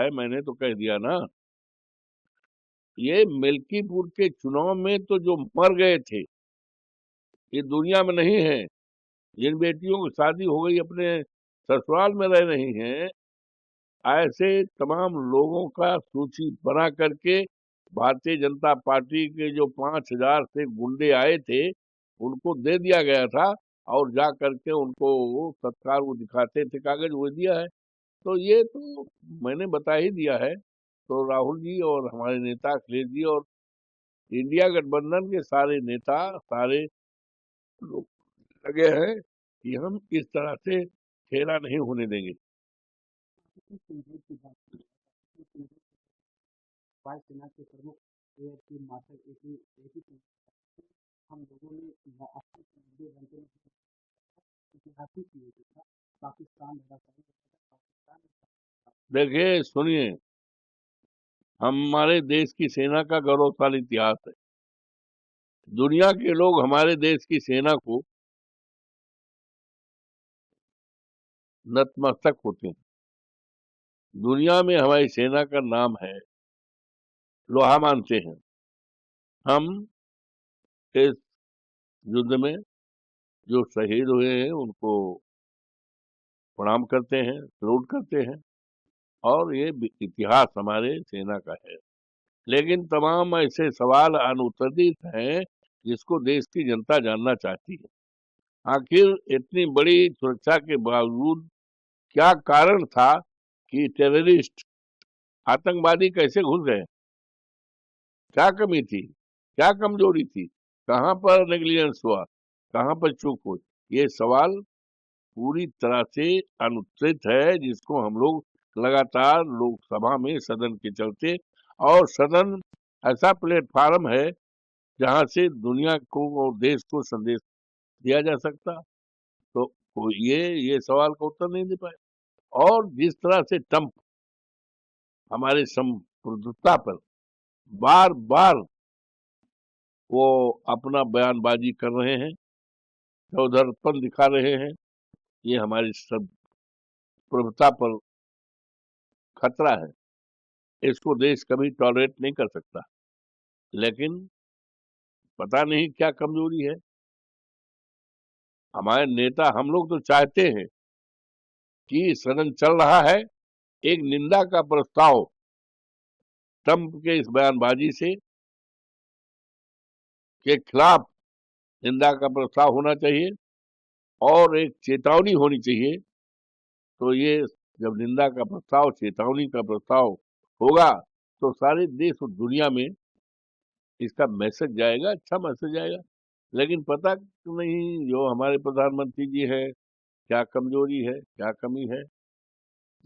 है, मैंने तो कह दिया ना। ये मिल्कीपुर के चुनाव में तो जो मर गए थे, ये दुनिया में नहीं है। जिन बेटियों की शादी हो गई अपने ससुराल में रह रही हैं, ऐसे तमाम लोगों का सूची बना करके भारतीय जनता पार्टी के जो 5,000 से गुंडे आए थे, उनको दे दिया गया था। और जा करके उनको वो सत्कार वो दिखाते थे, कागज वो दिया है। तो ये तो मैंने बता ही दिया है। तो राहुल जी और हमारे नेता अखिलेश जी और इंडिया गठबंधन के सारे नेता, सारे लोग लगे हैं कि हम इस तरह से खेला नहीं होने देंगे। वायुसेना के प्रमुख air chief marshal AP Singh, हम लोगों ने 80 से 90 घंटे में ऐतिहासिक युद्ध था। पाकिस्तान लड़ा था, पाकिस्तान देखिए सुनिए, हमारे देश की सेना का गौरवशाली इतिहास है। दुनिया के लोग हमारे देश की सेना को नतमस्तक होते हैं। दुनिया में हमारी सेना का नाम है, लोहा मानते हैं। हम इस युद्ध में जो शहीद हुए हैं उनको प्रणाम करते हैं, सल्यूट करते हैं। और ये इतिहास हमारे सेना का है। लेकिन तमाम ऐसे सवाल अनुत्तरित हैं जिसको देश की जनता जानना चाहती है। आखिर इतनी बड़ी सुरक्षा के बावजूद क्या कारण था कि टेररिस्ट, आतंकवादी कैसे घुस गए? क्या कमी थी? क्या कमजोरी थी? कहाँ पर नेग्लिजेंस हुआ? कहाँ पर चूक हुई? ये सवाल पूरी तरह से अनुत्तरित है, जिसको हम लोग लगातार लोकसभा में सदन के चलते, और सदन ऐसा प्लेटफार्म है जहां से दुनिया को और देश को संदेश दिया जा सकता। तो ये सवाल का उत्तर नहीं दे पाए। और जिस तरह से ट्रंप हमारे संप्रभुता पर बार बार वो अपना बयानबाजी कर रहे हैं, चौधरपन दिखा रहे हैं, ये हमारी सब प्रभुता पर खतरा है। इसको देश कभी टॉलरेट नहीं कर सकता। लेकिन पता नहीं क्या कमजोरी है हमारे नेता। हम लोग तो चाहते हैं कि सदन चल रहा है, एक निंदा का प्रस्ताव ट्रंप के इस बयानबाजी से के खिलाफ निंदा का प्रस्ताव होना चाहिए और एक चेतावनी होनी चाहिए। तो ये जब निंदा का प्रस्ताव, चेतावनी का प्रस्ताव होगा, तो सारे देश और दुनिया में इसका मैसेज जाएगा, अच्छा मैसेज जाएगा। लेकिन पता नहीं जो हमारे प्रधानमंत्री जी है, क्या कमजोरी है, क्या कमी है।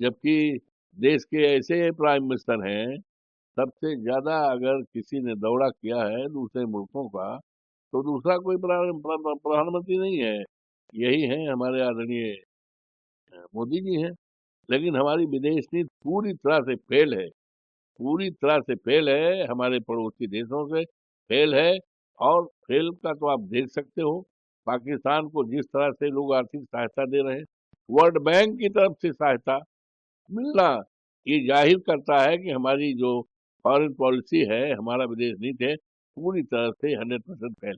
जबकि देश के ऐसे प्राइम मिनिस्टर हैं, सबसे ज्यादा अगर किसी ने दौरा किया है दूसरे मुल्कों का, तो दूसरा कोई प्रधानमंत्री नहीं है, यही है हमारे आदरणीय मोदी जी हैं। लेकिन हमारी विदेश नीति पूरी तरह से फेल है, पूरी तरह से फेल है, हमारे पड़ोसी देशों से फेल है। और फेल का तो आप देख सकते हो, पाकिस्तान को जिस तरह से लोग आर्थिक सहायता दे रहे हैं, वर्ल्ड बैंक की तरफ से सहायता मिलना, ये जाहिर करता है कि हमारी जो फॉरेन पॉलिसी है, हमारा विदेश नीति है, पूरी तरह से 100% फेल।